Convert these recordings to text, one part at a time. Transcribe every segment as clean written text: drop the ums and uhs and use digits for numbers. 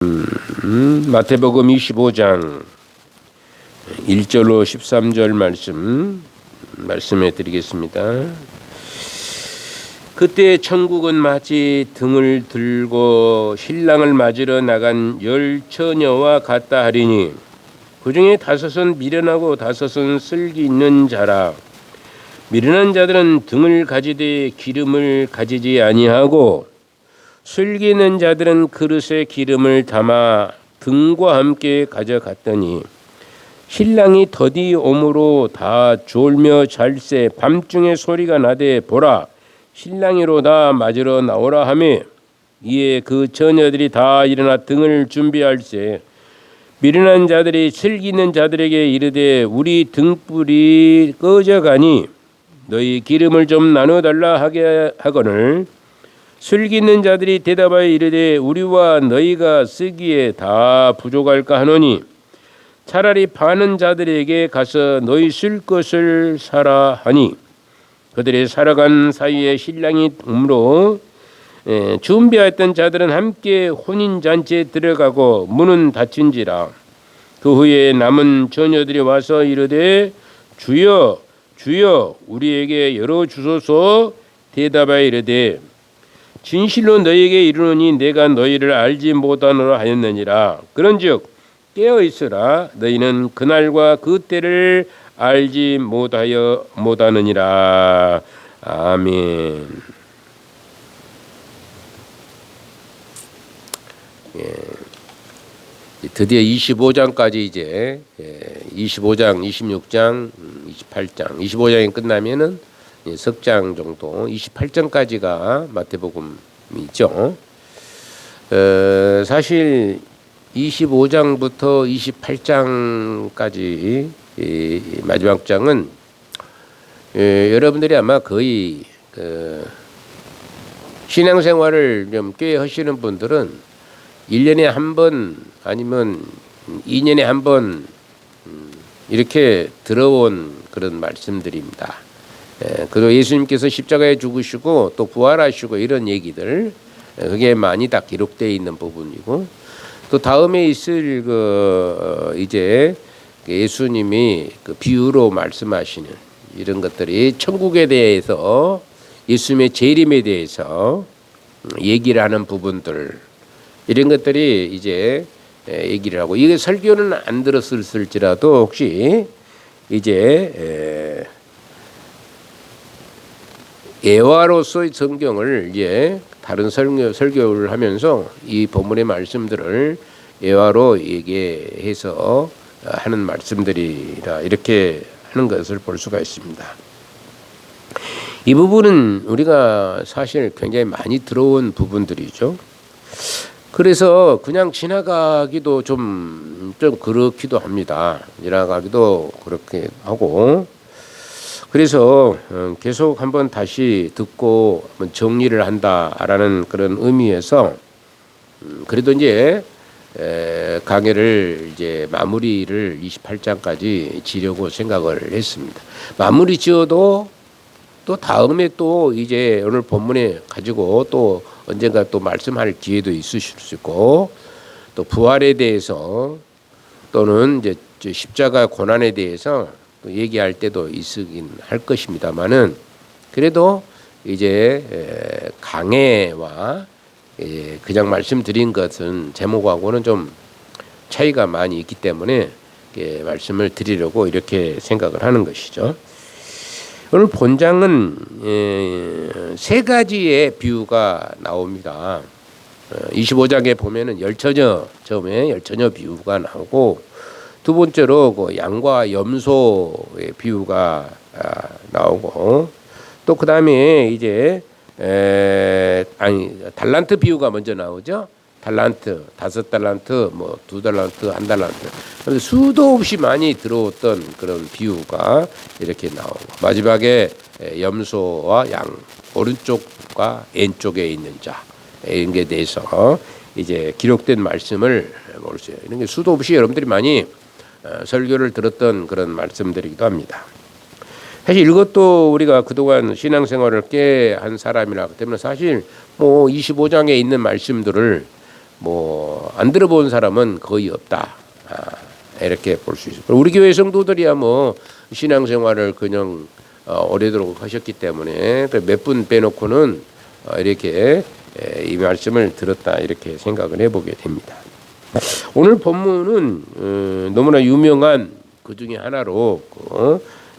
마태복음 25장 1절로 13절 말씀해 드리겠습니다. 그때 천국은 마치 등을 들고 신랑을 맞으러 나간 10처녀와 같다 하리니 그 중에 5은 미련하고 5은 슬기 있는 자라. 미련한 자들은 등을 가지되 기름을 가지지 아니하고 슬기 있는 자들은 그릇에 기름을 담아 등과 함께 가져갔더니 신랑이 더디 오므로 다 졸며 잘새 밤중에 소리가 나되 보라 신랑이로다 맞으러 나오라 하매 이에 그 처녀들이 다 일어나 등을 준비할세 미련한 자들이 슬기 있는 자들에게 이르되 우리 등불이 꺼져가니 너희 기름을 좀 나눠달라 하게 하거늘 슬기 있는 자들이 대답하여 이르되 우리와 너희가 쓰기에 다 부족할까 하노니 차라리 파는 자들에게 가서 너희 쓸 것을 사라 하니 그들이 살아간 사이에 신랑이 오므로 준비하였던 자들은 함께 혼인잔치에 들어가고 문은 닫힌지라. 그 후에 남은 처녀들이 와서 이르되 주여 주여 우리에게 열어주소서. 대답하여 이르되 진실로 너희에게 이르노니 내가 너희를 알지 못하노라 하였느니라. 그런즉 깨어 있으라. 너희는 그날과 그 때를 알지 못하느니라. 아멘. 드디어 25장까지 이제 25장, 26장, 28장, 25장이 끝나면은 석 장 정도 28장까지가 마태복음이죠. 사실 25장부터 28장까지 마지막 장은 여러분들이 아마 거의 신앙생활을 좀 꽤 하시는 분들은 1년에 한 번 아니면 2년에 한 번 이렇게 들어온 그런 말씀들입니다. 그리고 예수님께서 십자가에 죽으시고 또 부활하시고 이런 얘기들 그게 많이 다 기록되어 있는 부분이고 또 다음에 있을 이제 예수님이 그 비유로 말씀하시는 이런 것들이 천국에 대해서 예수님의 재림에 대해서 얘기를 하는 부분들 이런 것들이 이제 얘기를 하고 이게 설교는 안 들었을지라도 혹시 이제 예화로서의 성경을 이제 다른 설교를 하면서 이 본문의 말씀들을 예화로 얘기해서 하는 말씀들이라 이렇게 하는 것을 볼 수가 있습니다. 이 부분은 우리가 사실 굉장히 많이 들어온 부분들이죠. 그래서 그냥 지나가기도 좀 그렇기도 합니다. 지나가기도 그렇게 하고 그래서 계속 한번 다시 듣고 정리를 한다라는 그런 의미에서 그래도 이제 강의를 이제 마무리를 28장까지 지려고 생각을 했습니다. 마무리 지어도 또 다음에 또 이제 오늘 본문에 가지고 또 언젠가 또 말씀할 기회도 있으실 수 있고 또 부활에 대해서 또는 이제 십자가 고난에 대해서 또 얘기할 때도 있으긴 할 것입니다만은 그래도 이제 강해와 그냥 말씀드린 것은 제목하고는 좀 차이가 많이 있기 때문에 말씀을 드리려고 이렇게 생각을 하는 것이죠. 오늘 본장은 3가지의 비유가 나옵니다. 25장에 보면은 열처녀 처음에 열처녀 비유가 나오고 두 번째로 그 양과 염소의 비유가 나오고 또 그 다음에 이제 달란트 비유가 먼저 나오죠. 달란트, 5달란트, 뭐 2달란트, 1달란트. 수도 없이 많이 들어왔던 그런 비유가 이렇게 나오고 마지막에 염소와 양 오른쪽과 왼쪽에 있는 자 이런 게 대해서 이제 기록된 말씀을 볼 수 있어요. 이런 게 수도 없이 여러분들이 많이 설교를 들었던 그런 말씀들이기도 합니다. 사실 이것도 우리가 그동안 신앙생활을 꽤 한 사람이라 때문에 사실 뭐 25장에 있는 말씀들을 뭐 안 들어본 사람은 거의 없다. 이렇게 볼 수 있어요. 우리 교회 성도들이야 뭐 신앙생활을 그냥 오래도록 하셨기 때문에 몇 분 빼놓고는 이렇게 이 말씀을 들었다 이렇게 생각을 해보게 됩니다. 오늘 본문은 너무나 유명한 그 중에 하나로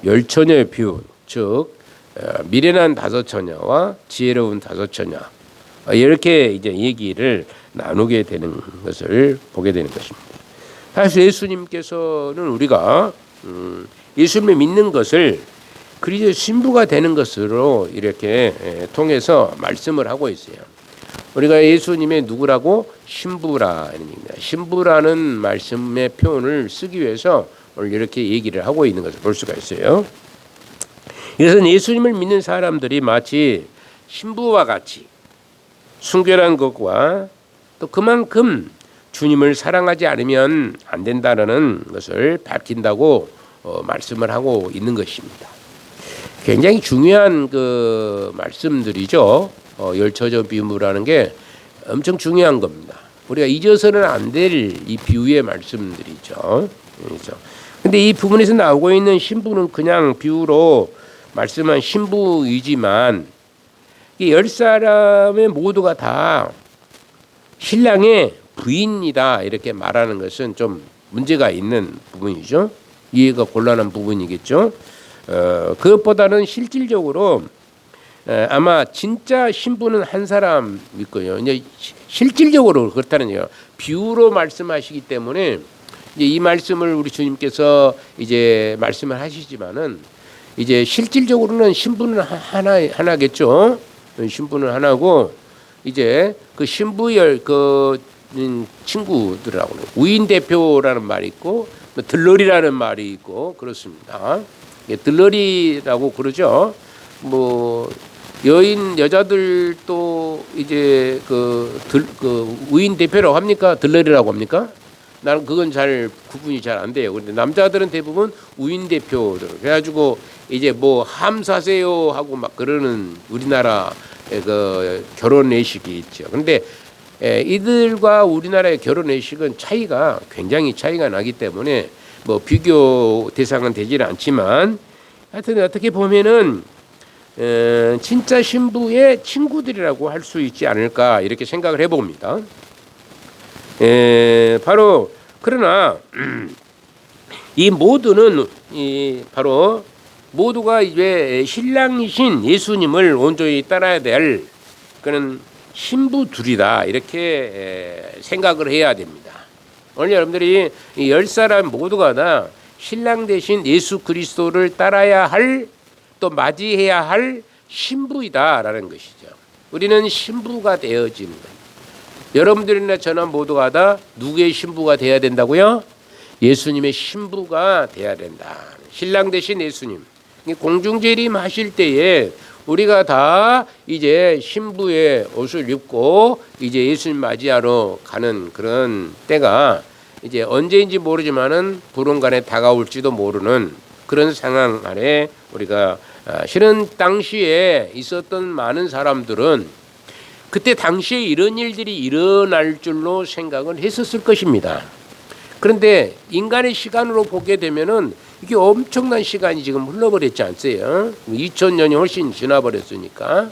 열 처녀의 비유, 즉 미련한 다섯 처녀와 지혜로운 다섯 처녀 이렇게 이제 얘기를 나누게 되는 것을 보게 되는 것입니다. 사실 예수님께서는 우리가 예수님을 믿는 것을 그리스도의 신부가 되는 것으로 이렇게 통해서 말씀을 하고 있어요. 우리가 예수님의 누구라고? 신부라는 얘기입니다. 신부라는 말씀의 표현을 쓰기 위해서 오늘 이렇게 얘기를 하고 있는 것을 볼 수가 있어요. 이것은 예수님을 믿는 사람들이 마치 신부와 같이 순결한 것과 또 그만큼 주님을 사랑하지 않으면 안 된다는 것을 밝힌다고 말씀을 하고 있는 것입니다. 굉장히 중요한 그 말씀들이죠. 열 처녀 비유라는 게 엄청 중요한 겁니다. 우리가 잊어서는 안 될 이 비유의 말씀들이죠. 그렇죠. 근데 이 부분에서 나오고 있는 신부는 그냥 비유로 말씀한 신부이지만 이 열 사람의 모두가 다 신랑의 부인이다 이렇게 말하는 것은 좀 문제가 있는 부분이죠. 이해가 곤란한 부분이겠죠. 그것보다는 실질적으로 아마 진짜 신부는 한 사람일 거예요. 이제 실질적으로 그렇다는 얘기예요. 비유로 말씀하시기 때문에 이제 이 말씀을 우리 주님께서 이제 말씀을 하시지만은 이제 실질적으로는 신부는 하나겠죠. 신부는 하나고 이제 그 신부열 그 친구들하고 우인 대표라는 말이 있고 들러리라는 말이 있고 그렇습니다. 들러리라고 그러죠. 뭐 여자들도 이제 그 우인 대표라고 합니까? 들러리라고 합니까? 나는 그건 잘 구분이 잘 안 돼요. 그런데 남자들은 대부분 우인 대표들. 그래가지고 이제 뭐 함사세요 하고 막 그러는 우리나라 그 결혼 예식이 있죠. 그런데 이들과 우리나라의 결혼 예식은 굉장히 차이가 나기 때문에 뭐 비교 대상은 되지는 않지만 하여튼 어떻게 보면은 진짜 신부의 친구들이라고 할 수 있지 않을까 이렇게 생각을 해봅니다. 바로 그러나 이 모두는 바로 모두가 이제 신랑이신 예수님을 온전히 따라야 될 그런 신부 둘이다 이렇게 생각을 해야 됩니다. 오늘 여러분들이 이 열 사람 모두가 다 신랑 대신 예수 그리스도를 따라야 할 또 맞이해야 할 신부이다라는 것이죠. 우리는 신부가 되어지는 거예요. 여러분들이나 저나 모두가 다 누구의 신부가 돼야 된다고요? 예수님의 신부가 돼야 된다. 신랑 대신 예수님. 공중재림 하실 때에 우리가 다 이제 신부의 옷을 입고 이제 예수님 맞이하러 가는 그런 때가 이제 언제인지 모르지만은 불온간에 다가올지도 모르는 그런 상황 아래 우리가 실은 당시에 있었던 많은 사람들은 그때 당시에 이런 일들이 일어날 줄로 생각을 했었을 것입니다. 그런데 인간의 시간으로 보게 되면은 이게 엄청난 시간이 지금 흘러버렸지 않어요? 2000년이 훨씬 지나버렸으니까.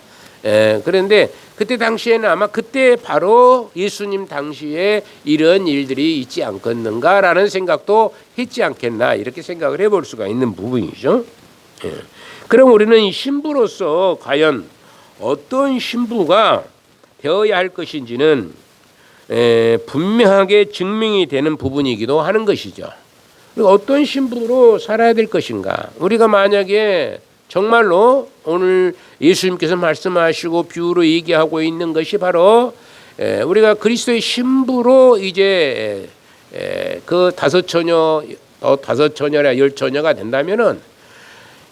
그런데 그때 당시에는 아마 그때 바로 예수님 당시에 이런 일들이 있지 않겠는가라는 생각도 했지 않겠나 이렇게 생각을 해볼 수가 있는 부분이죠. 그럼 우리는 이 신부로서 과연 어떤 신부가 되어야 할 것인지는 분명하게 증명이 되는 부분이기도 하는 것이죠. 어떤 신부로 살아야 될 것인가? 우리가 만약에 정말로 오늘 예수님께서 말씀하시고 비유로 얘기하고 있는 것이 바로 우리가 그리스도의 신부로 이제 그 다섯 처녀라 열 처녀가 된다면은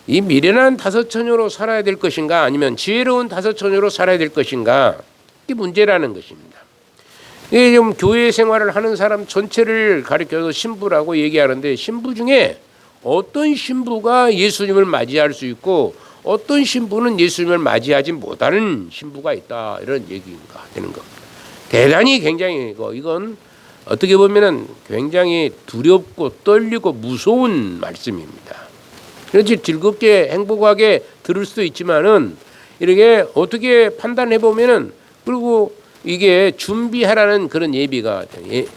이 미련한 다섯 처녀로 살아야 될 것인가 아니면 지혜로운 다섯 처녀로 살아야 될 것인가 이게 문제라는 것입니다. 이게 좀 교회 생활을 하는 사람 전체를 가리켜서 신부라고 얘기하는데 신부 중에 어떤 신부가 예수님을 맞이할 수 있고 어떤 신부는 예수님을 맞이하지 못하는 신부가 있다 이런 얘기가 되는 겁니다. 대단히 굉장히 이건 어떻게 보면은 굉장히 두렵고 떨리고 무서운 말씀입니다. 그렇지 즐겁게 행복하게 들을 수도 있지만은 이렇게 어떻게 판단해 보면은 그리고 이게 준비하라는 그런 예비가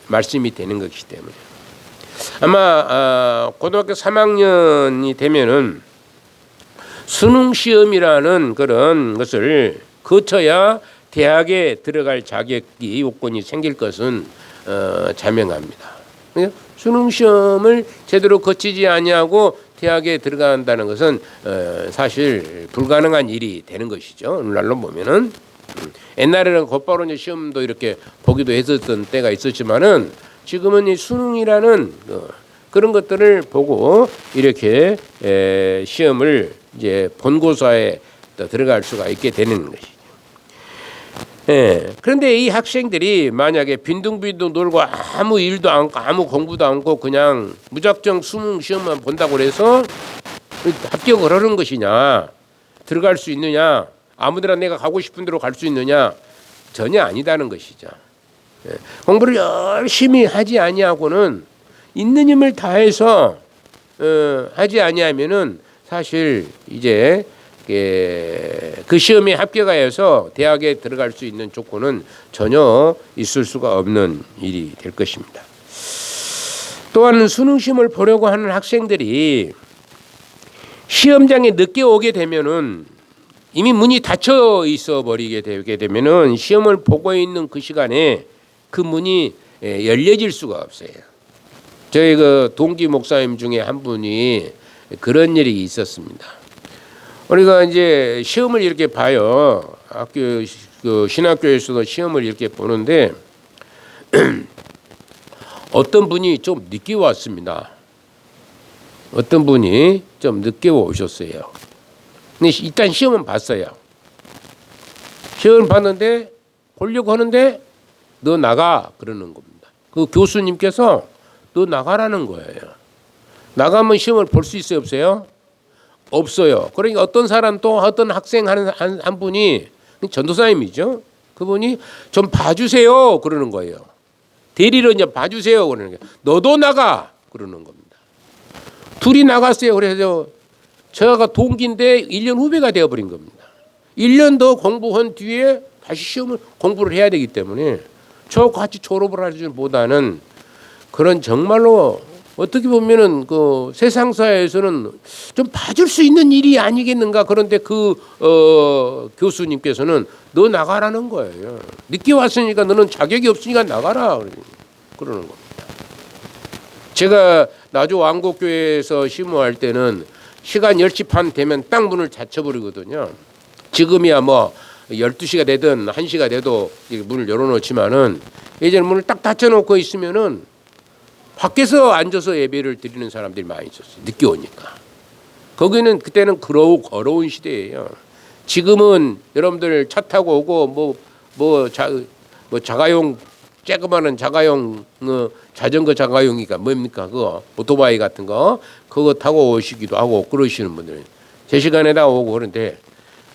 말씀이 되는 것이기 때문에 아마 고등학교 3학년이 되면은 수능 시험이라는 그런 것을 거쳐야 대학에 들어갈 자격이 요건이 생길 것은 자명합니다. 수능 시험을 제대로 거치지 아니하고 대학에 들어간다는 것은 사실 불가능한 일이 되는 것이죠. 오늘날로 보면은 옛날에는 곧바로 이제 시험도 이렇게 보기도 했었던 때가 있었지만은 지금은 이 수능이라는 그런 것들을 보고 이렇게 시험을 이제 본고사에 들어갈 수가 있게 되는 것이죠. 그런데 이 학생들이 만약에 빈둥빈둥 놀고 아무 일도 않고 아무 공부도 않고 그냥 무작정 수능 시험만 본다고 해서 합격을 하는 것이냐, 들어갈 수 있느냐, 아무데나 내가 가고 싶은 대로 갈 수 있느냐, 전혀 아니다는 것이죠. 공부를 열심히 하지 아니하고는 있는 힘을 다해서 하지 아니하면은 사실 이제 그 시험에 합격하여서 대학에 들어갈 수 있는 조건은 전혀 있을 수가 없는 일이 될 것입니다. 또한 수능 시험을 보려고 하는 학생들이 시험장에 늦게 오게 되면은 이미 문이 닫혀 있어 버리게 되게 되면은 시험을 보고 있는 그 시간에 그 문이 열려질 수가 없어요. 저희 그 동기 목사님 중에 한 분이 그런 일이 있었습니다. 우리가 이제 시험을 이렇게 봐요. 학교 그 신학교에서도 시험을 이렇게 보는데 어떤 분이 좀 늦게 왔습니다. 어떤 분이 좀 늦게 오셨어요. 근데 일단 시험은 봤어요. 시험을 봤는데 보려고 하는데 너 나가 그러는 겁니다. 그 교수님께서 너 나가라는 거예요. 나가면 시험을 볼 수 있어요, 없어요? 없어요. 그러니까 어떤 사람 또 어떤 학생 한 분이 전도사님이죠. 그분이 좀 봐주세요 그러는 거예요. 대리로 이제 봐주세요 그러는 거예요. 너도 나가 그러는 겁니다. 둘이 나갔어요. 그래서 저가 동기인데 1년 후배가 되어버린 겁니다. 1년 더 공부한 뒤에 다시 시험을 공부를 해야 되기 때문에 저 같이 졸업을 하지보다는 그런 정말로 어떻게 보면은 그 세상사에서는 좀 봐줄 수 있는 일이 아니겠는가. 그런데 그 교수님께서는 너 나가라는 거예요. 늦게 왔으니까 너는 자격이 없으니까 나가라 그러는 겁니다. 제가 나주 왕곡교회에서 시무할 때는 시간 10시 반 되면 딱 문을 닫혀버리거든요. 지금이야 뭐 12시가 되든 1시가 돼도 문을 열어놓지만은 예전에 문을 딱 닫혀놓고 있으면은 밖에서 앉아서 예배를 드리는 사람들이 많이 있었어요. 늦게 오니까. 거기는 그때는 걸어온 시대예요. 지금은 여러분들 차 타고 오고 자가용 조그마한 자가용 자전거 자가용이니까 뭡니까 그거 오토바이 같은 거 그거 타고 오시기도 하고 그러시는 분들 제 시간에 다 오고 그런데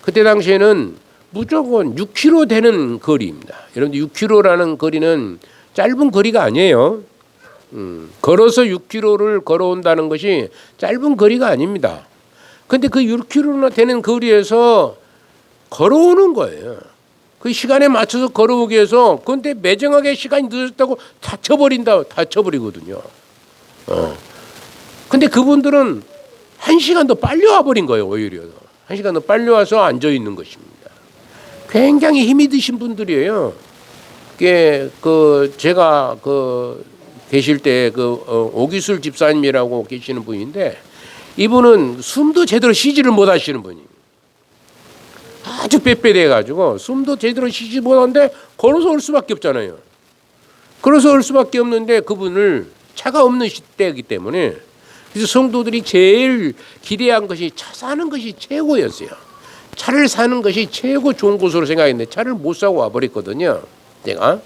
그때 당시에는 무조건 6km 되는 거리입니다. 여러분들 6km라는 거리는 짧은 거리가 아니에요. 걸어서 6km를 걸어온다는 것이 짧은 거리가 아닙니다. 근데 그 6km나 되는 거리에서 걸어오는 거예요. 그 시간에 맞춰서 걸어오기 위해서 근데 매정하게 시간이 늦었다고 다쳐버리거든요. 근데 그분들은 1시간 더 빨리 와버린 거예요. 오히려 1시간 더 빨리 와서 앉아 있는 것입니다. 굉장히 힘이 드신 분들이에요. 제가 계실 때 오기술 집사님이라고 계시는 분인데 이분은 숨도 제대로 쉬지를 못하시는 분이에요. 아주 빽빽해 가지고 숨도 제대로 쉬지 못하는데 걸어서 올 수밖에 없잖아요. 걸어서 올 수밖에 없는데 그분을 차가 없는 시대이기 때문에 그래서 성도들이 제일 기대한 것이 차 사는 것이 최고였어요. 차를 사는 것이 최고 좋은 곳으로 생각했는데 차를 못 사고 와버렸거든요. 내가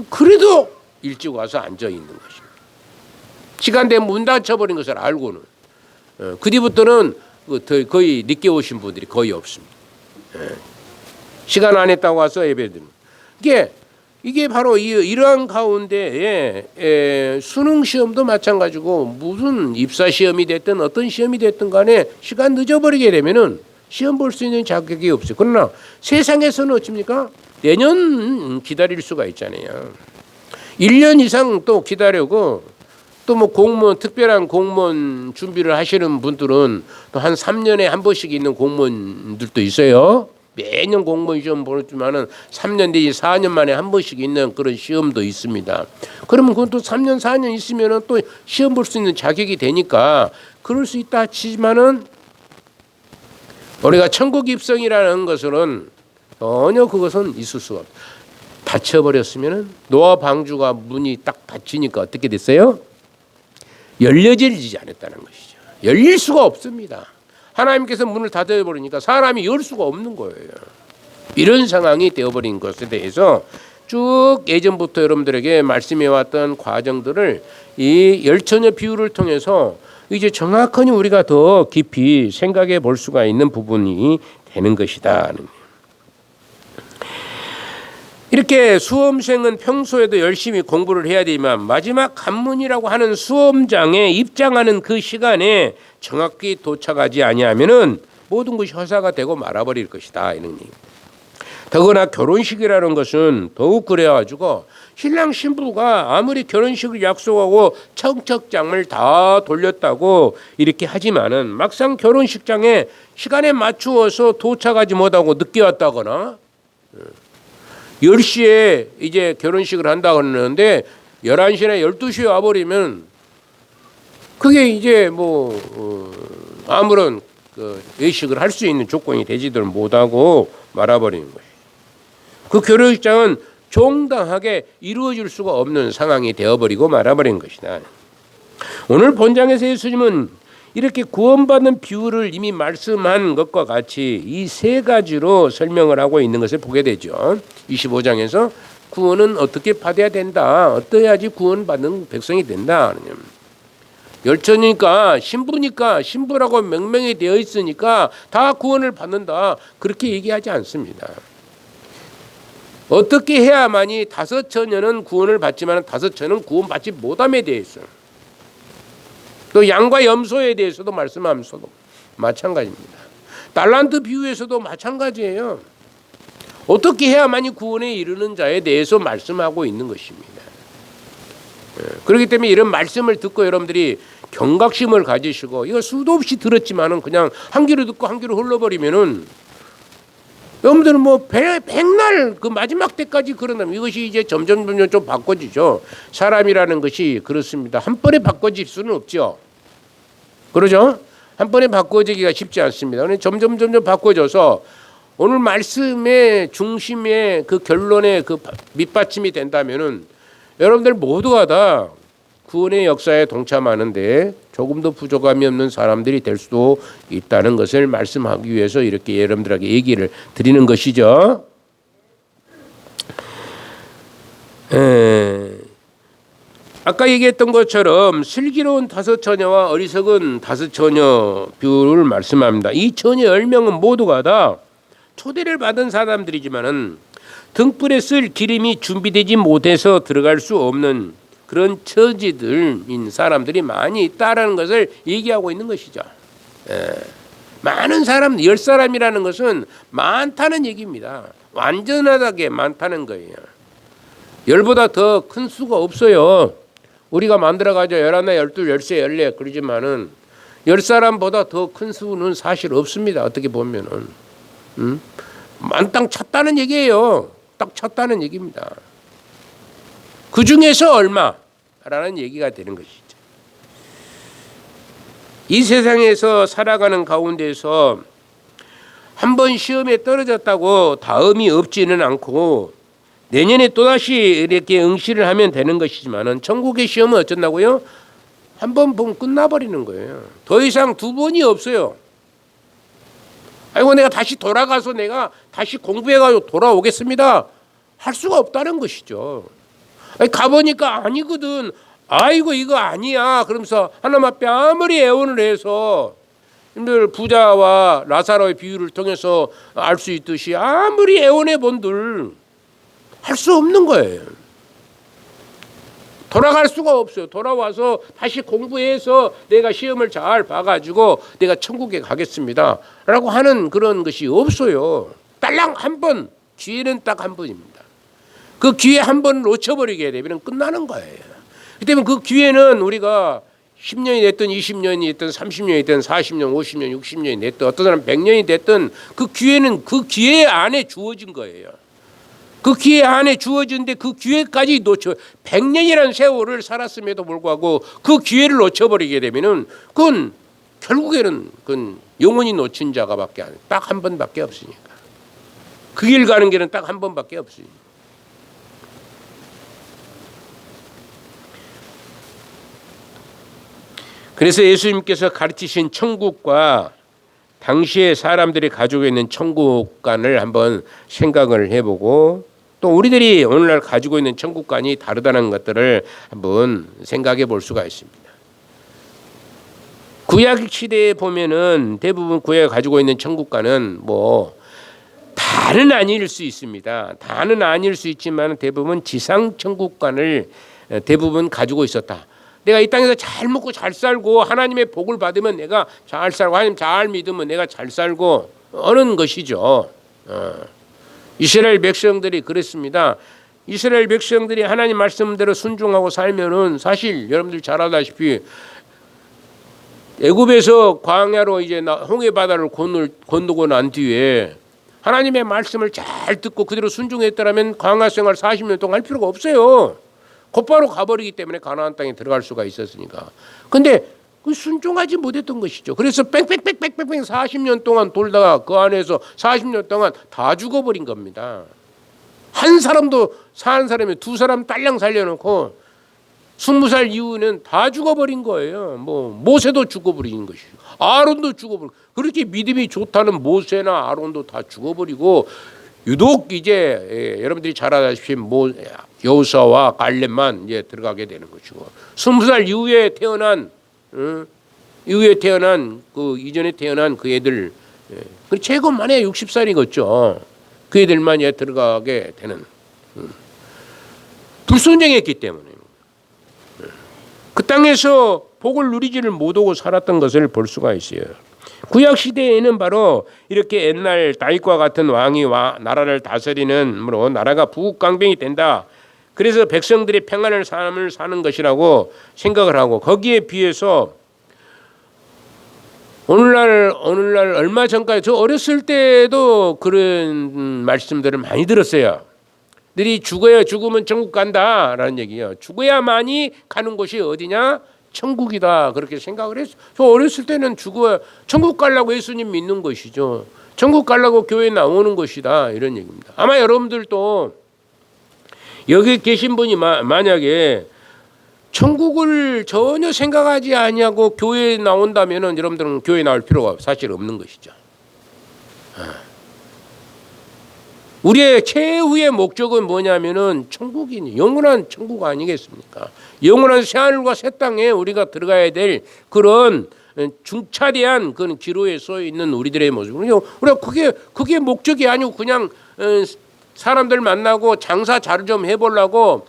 그래도 일찍 와서 앉아 있는 것입니다. 시간 되면 문 닫혀버린 것을 알고는 그 뒤부터는 거의 늦게 오신 분들이 거의 없습니다. 시간 안 했다고 와서 예배드리는 이게 이게 바로 이러한 가운데 수능 시험도 마찬가지고 무슨 입사 시험이 됐든 어떤 시험이 됐든 간에 시간 늦어버리게 되면은 시험 볼 수 있는 자격이 없어요. 그러나 세상에서는 어떻습니까? 내년 기다릴 수가 있잖아요. 1년 이상 또 기다리고 또 뭐 공무원 특별한 공무원 준비를 하시는 분들은 또 한 3년에 한 번씩 있는 공무원들도 있어요. 매년 공무원 시험 보지만은 3년 내지 4년 만에 한 번씩 있는 그런 시험도 있습니다. 그러면 그건 또 3년 4년 있으면은 또 시험 볼 수 있는 자격이 되니까 그럴 수 있다 치지만은 우리가 천국 입성이라는 것은 전혀 그것은 있을 수가 없다. 닫혀버렸으면은 노아 방주가 문이 딱 닫히니까 어떻게 됐어요? 열려지지 않았다는 것이죠. 열릴 수가 없습니다. 하나님께서 문을 닫아버리니까 사람이 열 수가 없는 거예요. 이런 상황이 되어버린 것에 대해서 쭉 예전부터 여러분들에게 말씀해왔던 과정들을 이 열처녀 비유를 통해서 이제 정확하니 우리가 더 깊이 생각해 볼 수가 있는 부분이 되는 것이다. 이렇게 수험생은 평소에도 열심히 공부를 해야 되지만 마지막 관문이라고 하는 수험장에 입장하는 그 시간에 정확히 도착하지 아니하면은 모든 것이 허사가 되고 말아버릴 것이다. 이런 얘기. 더구나 결혼식이라는 것은 더욱 그래가지고 신랑 신부가 아무리 결혼식을 약속하고 청첩장을 다 돌렸다고 이렇게 하지만은 막상 결혼식장에 시간에 맞추어서 도착하지 못하고 늦게 왔다거나 10시에 이제 결혼식을 한다고 하는데 11시나 12시에 와버리면 그게 이제 뭐 아무런 의식을 할 수 있는 조건이 되지들 못하고 말아버리는 거예요. 그 결혼식장은 정당하게 이루어질 수가 없는 상황이 되어버리고 말아버린 것이다. 오늘 본장에서 예수님은 이렇게 구원받는 비유를 이미 말씀한 것과 같이 이 세 가지로 설명을 하고 있는 것을 보게 되죠. 25장에서 구원은 어떻게 받아야 된다. 어떠해야지 구원받는 백성이 된다. 열처니까 신부니까 신부라고 명명이 되어 있으니까 다 구원을 받는다. 그렇게 얘기하지 않습니다. 어떻게 해야만이 5처녀는 구원을 받지만 5처는 구원받지 못함에 대해서 또 양과 염소에 대해서도 말씀하면서도 마찬가지입니다. 달란트 비유에서도 마찬가지예요. 어떻게 해야만이 구원에 이르는 자에 대해서 말씀하고 있는 것입니다. 그렇기 때문에 이런 말씀을 듣고 여러분들이 경각심을 가지시고 이거 수도 없이 들었지만은 그냥 한 귀로 듣고 한 귀로 흘러버리면은 여러분들은 뭐 백날 그 마지막 때까지 그런다면 이것이 이제 점점 좀 바꿔지죠. 사람이라는 것이 그렇습니다. 한 번에 바꿔질 수는 없죠. 그러죠? 한 번에 바꿔지기가 쉽지 않습니다. 점점 바꿔져서 오늘 말씀의 중심의 그 결론의 그 밑받침이 된다면은 여러분들 모두가 다 구원의 역사에 동참하는데 조금도 부족함이 없는 사람들이 될 수도 있다는 것을 말씀하기 위해서 이렇게 여러분들에게 얘기를 드리는 것이죠. 아까 얘기했던 것처럼 슬기로운 5처녀와 어리석은 5처녀 비유를 말씀합니다. 이 처녀 10명은 모두가 다 초대를 받은 사람들이지만은 등불에 쓸 기름이 준비되지 못해서 들어갈 수 없는 그런 처지들인 사람들이 많이 있다라는 것을 얘기하고 있는 것이죠. 많은 사람, 10사람이라는 것은 많다는 얘기입니다. 완전하게 많다는 거예요. 10보다 더 큰 수가 없어요. 우리가 만들어가지고 11, 12, 13, 14 그러지만은 10사람보다 더 큰 수는 사실 없습니다. 어떻게 보면은. 만땅 찼다는 얘기예요. 딱 찼다는 얘기입니다. 그 중에서 얼마라는 얘기가 되는 것이죠. 이 세상에서 살아가는 가운데서 한 번 시험에 떨어졌다고 다음이 없지는 않고 내년에 또다시 이렇게 응시를 하면 되는 것이지만은 천국의 시험은 어쩐다고요? 한 번 보면 끝나버리는 거예요. 더 이상 2번이 없어요. 아이고 내가 다시 돌아가서 내가 다시 공부해가지고 돌아오겠습니다. 할 수가 없다는 것이죠. 가보니까 아니거든. 아이고 이거 아니야. 그러면서 하나님 앞에 아무리 애원을 해서 부자와 라사로의 비유를 통해서 알 수 있듯이 아무리 애원해 본들 할 수 없는 거예요. 돌아갈 수가 없어요. 돌아와서 다시 공부해서 내가 시험을 잘 봐가지고 내가 천국에 가겠습니다 라고 하는 그런 것이 없어요. 딸랑 한 번, 기회는 딱 한 번입니다. 그 기회 한 번을 놓쳐버리게 되면 끝나는 거예요. 그렇기 때문에 그 기회는 우리가 10년이 됐든 20년이 됐든 30년이 됐든 40년, 50년, 60년이 됐든 어떤 사람은 100년이 됐든 그 기회는 그 기회 안에 주어진 거예요. 그 기회 안에 주어진데 그 기회까지 놓쳐 100년이라는 세월을 살았음에도 불구하고 그 기회를 놓쳐버리게 되면은 그건 결국에는 그건 영원히 놓친 자가밖에 안 딱 한 번밖에 없으니까 그 길 가는 길은 딱 한 번밖에 없으니까. 그래서 예수님께서 가르치신 천국과 당시에 사람들이 가지고 있는 천국관을 한번 생각을 해보고 또 우리들이 오늘날 가지고 있는 천국관이 다르다는 것들을 한번 생각해 볼 수가 있습니다. 구약 시대에 보면은 대부분 구약에 가지고 있는 천국관은 뭐 다는 아닐 수 있습니다. 다는 아닐 수 있지만 대부분 지상 천국관을 대부분 가지고 있었다. 내가 이 땅에서 잘 먹고 잘 살고 하나님의 복을 받으면 내가 잘 살고 하나님 잘 믿으면 내가 잘 살고 어는 것이죠. 이스라엘 백성들이 그랬습니다. 이스라엘 백성들이 하나님 말씀대로 순종하고 살면은 사실 여러분들 잘 알다시피 애굽에서 광야로 이제 홍해 바다를 건너고 난 뒤에 하나님의 말씀을 잘 듣고 그대로 순종했더라면 광야 생활 40년 동안 할 필요가 없어요. 곧바로 가버리기 때문에 가나안 땅에 들어갈 수가 있었으니까. 근데 그 순종하지 못했던 것이죠. 그래서 뺑뺑뺑뺑뺑뺑 40년 동안 돌다가 그 안에서 40년 동안 다 죽어버린 겁니다. 한 사람도 사는 사람이 두 사람 딸랑 살려놓고 20살 이후는 다 죽어버린 거예요. 뭐 모세도 죽어버린 것이죠. 아론도 죽어버리고 그렇게 믿음이 좋다는 모세나 아론도 다 죽어버리고 유독 이제 여러분들이 잘 아다시피 여호수아와 갈렙만 이제 들어가게 되는 것이고 20살 이후에 태어난 그 이전에 태어난 그 애들 최고 만에 60살이겠죠. 그 애들만 이제 들어가게 되는 불순종했기 때문에 그 땅에서 복을 누리지를 못하고 살았던 것을 볼 수가 있어요. 구약 시대에는 바로 이렇게 옛날 다윗과 같은 왕이 나라를 다스리는 으로 나라가 부국강병이 된다. 그래서 백성들이 평안을 삶을 사는 것이라고 생각을 하고 거기에 비해서 오늘날 얼마 전까지 저 어렸을 때도 그런 말씀들을 많이 들었어요. 너희 죽으면 천국 간다라는 얘기예요. 죽어야만이 가는 곳이 어디냐? 천국이다. 그렇게 생각을 했어요. 저 어렸을 때는 천국 가려고 예수님 믿는 것이죠. 천국 가려고 교회 나오는 것이다. 이런 얘기입니다. 아마 여러분들도 여기 계신 분이 만약에 천국을 전혀 생각하지 아니하고 교회에 나온다면은 여러분들은 교회 나올 필요가 사실 없는 것이죠. 우리의 최후의 목적은 뭐냐면은 천국이니 영원한 천국 아니겠습니까? 영원한 새하늘과 새 땅에 우리가 들어가야 될 그런 중차대한 그런 기로에 서 있는 우리들의 모습. 우리가 그게 목적이 아니고 그냥 사람들 만나고 장사 잘 좀 해보려고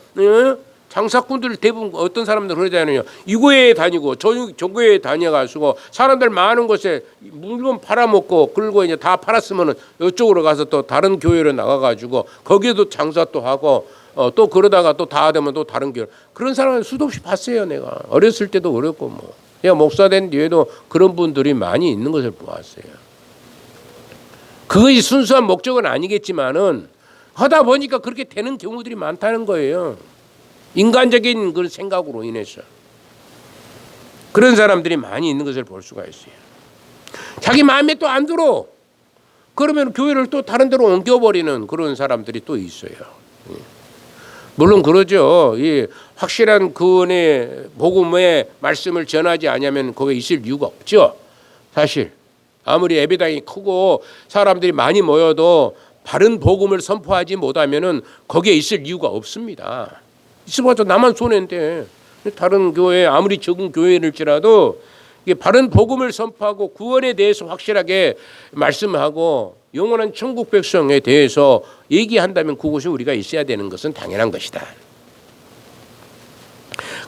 장사꾼들 대부분 어떤 사람들 그러잖아요. 이 교회에 다니고 저 교회에 다녀가지고 사람들 많은 곳에 물건 팔아먹고 그리고 이제 다 팔았으면은 이쪽으로 가서 또 다른 교회로 나가가지고 거기에도 장사 또 하고 또 그러다가 또 다 되면 또 다른 교회 그런 사람을 수도 없이 봤어요. 내가 어렸을 때도 그랬고 뭐 내가 목사 된 뒤에도 그런 분들이 많이 있는 것을 보았어요. 그것이 순수한 목적은 아니겠지만은 하다 보니까 그렇게 되는 경우들이 많다는 거예요. 인간적인 그 생각으로 인해서 그런 사람들이 많이 있는 것을 볼 수가 있어요. 자기 마음에 또 안 들어. 그러면 교회를 또 다른 데로 옮겨버리는 그런 사람들이 또 있어요. 물론 그러죠. 이 확실한 구원의 복음의 말씀을 전하지 않으면 거기에 있을 이유가 없죠. 사실 아무리 예배당이 크고 사람들이 많이 모여도 바른 복음을 선포하지 못하면은 거기에 있을 이유가 없습니다. 있어봤자 나만 손해인데 다른 교회 아무리 적은 교회일지라도 바른 복음을 선포하고 구원에 대해서 확실하게 말씀하고 영원한 천국 백성에 대해서 얘기한다면 그곳에 우리가 있어야 되는 것은 당연한 것이다.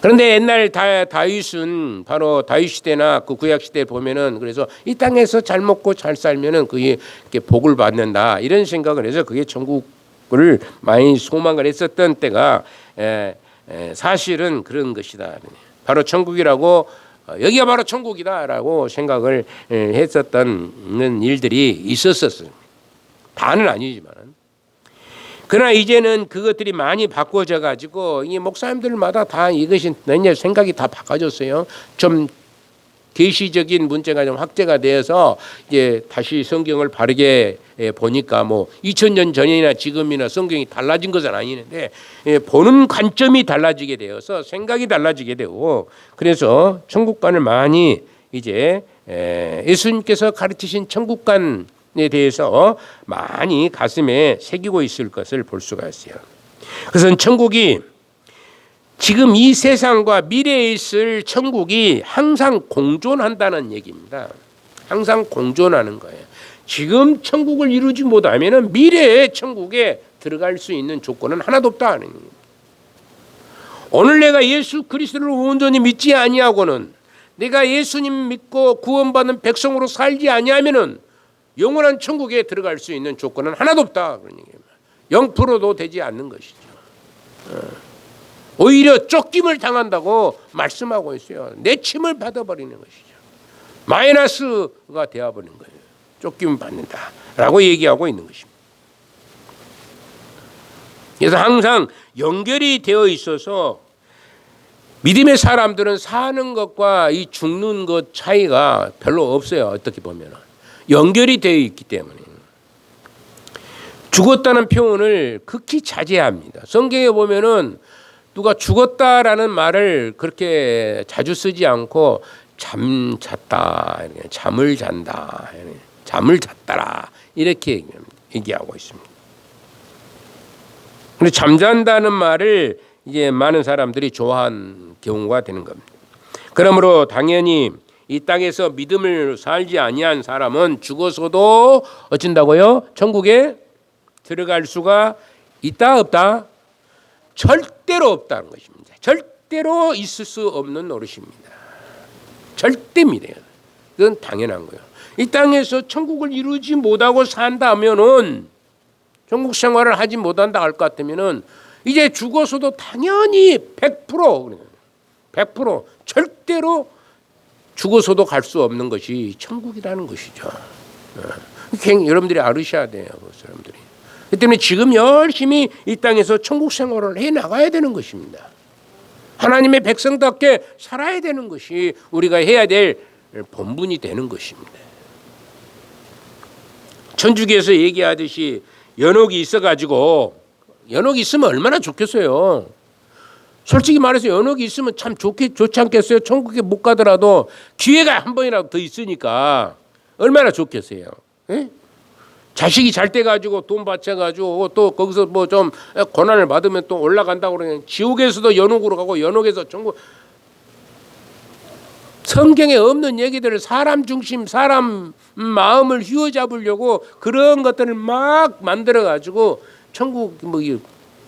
그런데 옛날 다윗은 바로 다윗 시대나 그 구약 시대에 보면은 그래서 이 땅에서 잘 먹고 잘 살면은 그게 복을 받는다 이런 생각을 해서 그게 천국을 많이 소망을 했었던 때가 사실은 그런 것이다. 바로 천국이라고 여기가 바로 천국이다라고 생각을 했었던 일들이 있었어요. 다는 아니지만. 그러나 이제는 그것들이 많이 바꿔져 가지고 이 목사님들마다 다 이것이 생각이 다 바꿔졌어요. 좀 계시적인 문제가 좀 확대가 되어서 이제 다시 성경을 바르게 보니까 뭐 2000년 전이나 지금이나 성경이 달라진 것은 아니는데 보는 관점이 달라지게 되어서 생각이 달라지게 되고 그래서 천국관을 많이 이제 예수님께서 가르치신 천국관 에 대해서 많이 가슴에 새기고 있을 것을 볼 수가 있어요. 그래서 천국이 지금 이 세상과 미래에 있을 천국이 항상 공존한다는 얘기입니다. 항상 공존하는 거예요. 지금 천국을 이루지 못하면 미래의 천국에 들어갈 수 있는 조건은 하나도 없다는 얘기입니다. 오늘 내가 예수 그리스도를 온전히 믿지 아니하고는 내가 예수님 믿고 구원받은 백성으로 살지 아니하면은 영원한 천국에 들어갈 수 있는 조건은 하나도 없다. 그런 얘기입니다. 0%도 되지 않는 것이죠. 오히려 쫓김을 당한다고 말씀하고 있어요. 내침을 받아버리는 것이죠. 마이너스가 되어버리는 거예요. 쫓김을 받는다라고 얘기하고 있는 것입니다. 그래서 항상 연결이 되어 있어서 믿음의 사람들은 사는 것과 이 죽는 것 차이가 별로 없어요. 어떻게 보면. 연결이 되어 있기 때문에 죽었다는 표현을 극히 자제합니다. 성경에 보면은 누가 죽었다라는 말을 그렇게 자주 쓰지 않고 잠잤다, 잠을 잔다, 잠을 잤다라 이렇게 얘기하고 있습니다. 근데 잠잔다는 말을 이제 많은 사람들이 좋아한 경우가 되는 겁니다. 그러므로 당연히 이 땅에서 믿음을 살지 아니한 사람은 죽어서도 어쩐다고요? 천국에 들어갈 수가 있다 없다? 절대로 없다는 것입니다. 절대로 있을 수 없는 노릇입니다. 절대입니다. 그건 당연한 거예요. 이 땅에서 천국을 이루지 못하고 산다면은 천국 생활을 하지 못한다 할 것 같으면은 이제 죽어서도 당연히 100% 절대로 죽어서도 갈 수 없는 것이 천국이라는 것이죠. 여러분들이 알으셔야 돼요, 그 사람들이. 그 때문에 지금 열심히 이 땅에서 천국 생활을 해 나가야 되는 것입니다. 하나님의 백성답게 살아야 되는 것이 우리가 해야 될 본분이 되는 것입니다. 천주교에서 얘기하듯이 연옥이 있어가지고 연옥이 있으면 얼마나 좋겠어요. 솔직히 말해서 연옥이 있으면 참 좋지 않겠어요? 천국에 못 가더라도 기회가 한 번이라도 더 있으니까 얼마나 좋겠어요. 에? 자식이 잘 돼 가지고 돈 바쳐가지고 또 거기서 뭐 좀 고난을 받으면 또 올라간다고 그러면 지옥에서도 연옥으로 가고 연옥에서 천국. 성경에 없는 얘기들을 사람 중심, 사람 마음을 휘어잡으려고 그런 것들을 막 만들어 가지고 천국 뭐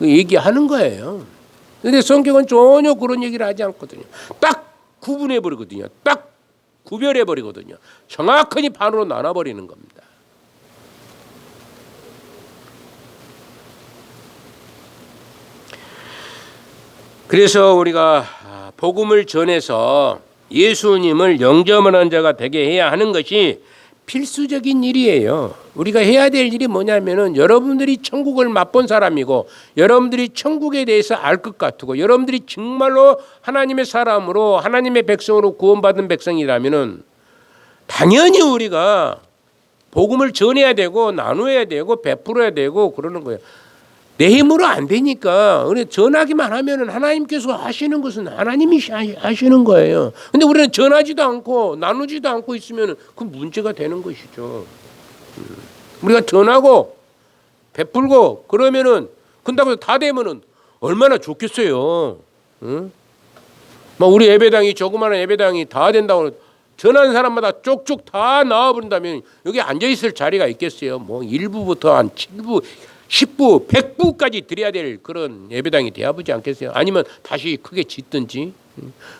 얘기하는 거예요. 그런데 성경은 전혀 그런 얘기를 하지 않거든요. 딱 구분해 버리거든요. 딱 구별해 버리거든요. 정확하게 반으로 나눠 버리는 겁니다. 그래서 우리가 복음을 전해서 예수님을 영접하는 자가 되게 해야 하는 것이 필수적인 일이에요. 우리가 해야 될 일이 뭐냐면은 여러분들이 천국을 맛본 사람이고 여러분들이 천국에 대해서 알 것 같고 여러분들이 정말로 하나님의 사람으로 하나님의 백성으로 구원받은 백성이라면은 당연히 우리가 복음을 전해야 되고 나눠야 되고 베풀어야 되고 그러는 거예요. 내 힘으로 안 되니까 전하기만 하면은 하나님께서 하시는 것은 하나님이 하시는 거예요. 근데 우리는 전하지도 않고 나누지도 않고 있으면 그 문제가 되는 것이죠. 우리가 전하고 베풀고 그러면은 근다고 해서 다 되면은 얼마나 좋겠어요. 응? 막 우리 예배당이 조그마한 예배당이 다 된다고 전한 사람마다 쪽쪽 다 나와버린다면 여기 앉아있을 자리가 있겠어요? 뭐 1부부터 한 7부, 10부, 100부까지 드려야 될 그런 예배당이 돼야 보지 않겠어요? 아니면 다시 크게 짓든지.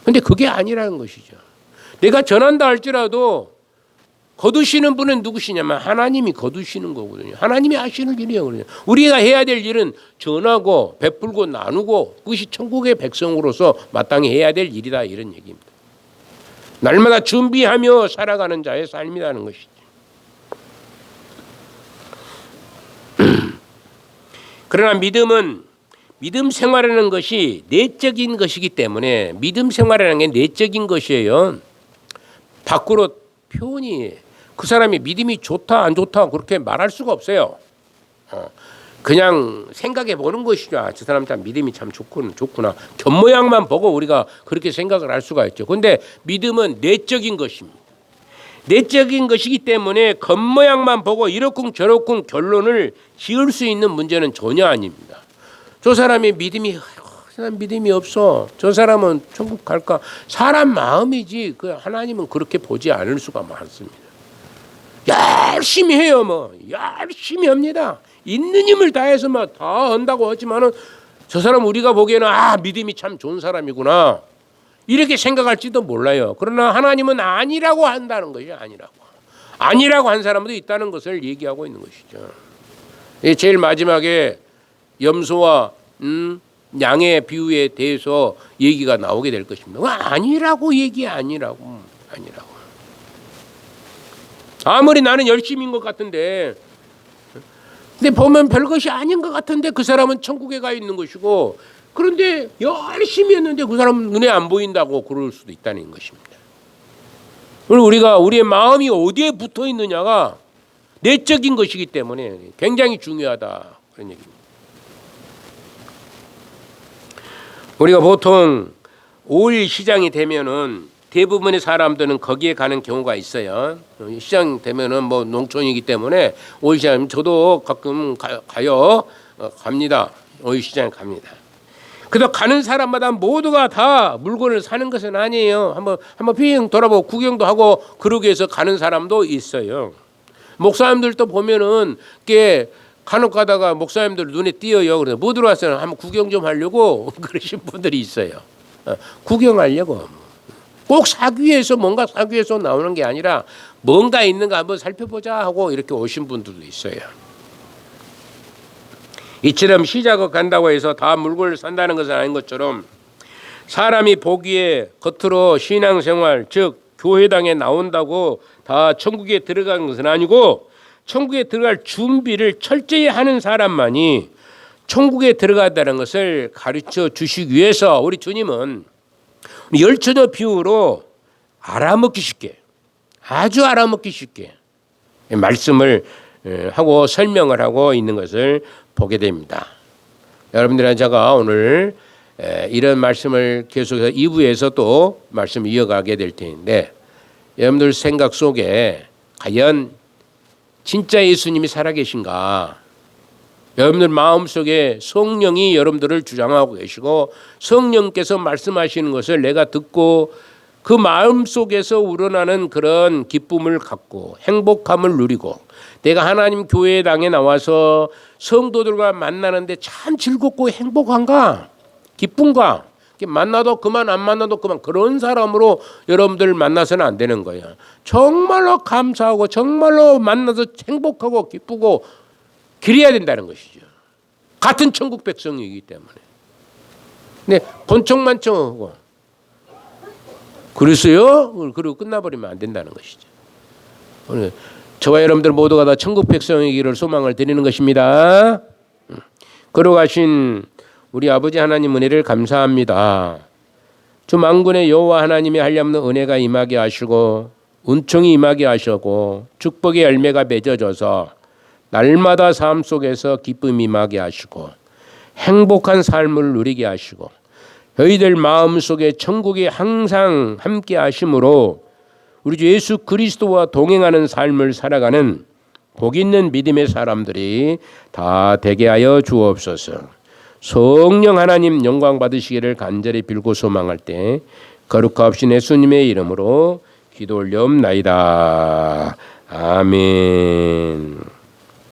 근데 그게 아니라는 것이죠. 내가 전한다 할지라도 거두시는 분은 누구시냐면 하나님이 거두시는 거거든요. 하나님이 하시는 일이에요. 우리가 해야 될 일은 전하고 베풀고 나누고 그것이 천국의 백성으로서 마땅히 해야 될 일이다, 이런 얘기입니다. 날마다 준비하며 살아가는 자의 삶이라는 것이죠. 그러나 믿음 생활이라는 것이 내적인 것이기 때문에 믿음 생활이라는 게 내적인 것이에요. 밖으로 표현이 그 사람이 믿음이 좋다 안 좋다 그렇게 말할 수가 없어요. 그냥 생각해 보는 것이죠. 저 사람 참 믿음이 참 좋구나. 겉모양만 보고 우리가 그렇게 생각을 할 수가 있죠. 그런데 믿음은 내적인 것입니다. 내적인 것이기 때문에 겉모양만 보고 이렇쿵 저렇쿵 결론을 지을 수 있는 문제는 전혀 아닙니다. 저 사람의 믿음이 없어. 저 사람은 천국 갈까? 사람 마음이지. 그 하나님은 그렇게 보지 않을 수가 많습니다. 열심히 해요. 열심히 합니다. 있는 힘을 다해서 다 한다고 하지만은 저 사람 우리가 보기에는 믿음이 참 좋은 사람이구나 이렇게 생각할지도 몰라요. 그러나 하나님은 아니라고 한다는 것이죠. 아니라고 한 사람도 있다는 것을 얘기하고 있는 것이죠. 제일 마지막에 염소와 양의 비유에 대해서 얘기가 나오게 될 것입니다. 아니라고 아니라고. 아무리 나는 열심인 것 같은데, 근데 보면 별것이 아닌 것 같은데 그 사람은 천국에 가 있는 것이고, 그런데 열심히 했는데 그 사람은 눈에 안 보인다고 그럴 수도 있다는 것입니다. 그리고 우리의 마음이 어디에 붙어 있느냐가 내적인 것이기 때문에 굉장히 중요하다, 그런 얘기입니다. 우리가 보통 5일 시장이 되면은 대부분의 사람들은 거기에 가는 경우가 있어요. 시장 되면은 뭐 농촌이기 때문에 5일 시장, 저도 가끔 가요. 갑니다. 5일 시장 갑니다. 그래서 가는 사람마다 모두가 다 물건을 사는 것은 아니에요. 한번 빙 돌아보고 구경도 하고 그러기 위해서 가는 사람도 있어요. 목사님들도 보면은 꽤 간혹 가다가 목사님들 눈에 띄어요. 그래서 뭐 들어왔어요? 한번 구경 좀 하려고 그러신 분들이 있어요. 구경하려고. 꼭 뭔가 사기 위해서 나오는 게 아니라 뭔가 있는가 한번 살펴보자 하고 이렇게 오신 분들도 있어요. 이처럼 시장을 간다고 해서 다 물건을 산다는 것은 아닌 것처럼 사람이 보기에 겉으로 신앙생활, 즉 교회당에 나온다고 다 천국에 들어간 것은 아니고, 천국에 들어갈 준비를 철저히 하는 사람만이 천국에 들어간다는 것을 가르쳐 주시기 위해서 우리 주님은 열처녀 비유로 아주 알아먹기 쉽게 말씀을 하고 설명을 하고 있는 것을 보게 됩니다. 여러분들은 제가 오늘 이런 말씀을 계속해서 2부에서 또 말씀을 이어가게 될 텐데, 여러분들 생각 속에 과연 진짜 예수님이 살아계신가? 여러분들 마음속에 성령이 여러분들을 주장하고 계시고 성령께서 말씀하시는 것을 내가 듣고 그 마음속에서 우러나는 그런 기쁨을 갖고 행복함을 누리고, 내가 하나님 교회당에 나와서 성도들과 만나는데 참 즐겁고 행복한가? 기쁜가? 만나도 그만 안 만나도 그만, 그런 사람으로 여러분들 만나서는 안 되는 거예요. 정말로 감사하고 정말로 만나서 행복하고 기쁘고 그래야 된다는 것이죠. 같은 천국 백성이기 때문에. 근데 본청만청하고 그랬어요? 그리고 끝나버리면 안 된다는 것이죠. 오늘 저와 여러분들 모두가 다 천국 백성이기를 소망을 드리는 것입니다. 걸어가신 우리 아버지 하나님 은혜를 감사합니다. 주 만군의 여호와 하나님의 한량없는 은혜가 임하게 하시고 은총이 임하게 하시고 축복의 열매가 맺어져서 날마다 삶 속에서 기쁨이 임하게 하시고 행복한 삶을 누리게 하시고 저희들 마음속에 천국이 항상 함께 하심으로 우리 주 예수 그리스도와 동행하는 삶을 살아가는 복 있는 믿음의 사람들이 다 되게 하여 주옵소서. 성령 하나님 영광 받으시기를 간절히 빌고 소망할 때 거룩하옵신 예수님의 이름으로 기도 올려옵나이다. 아멘.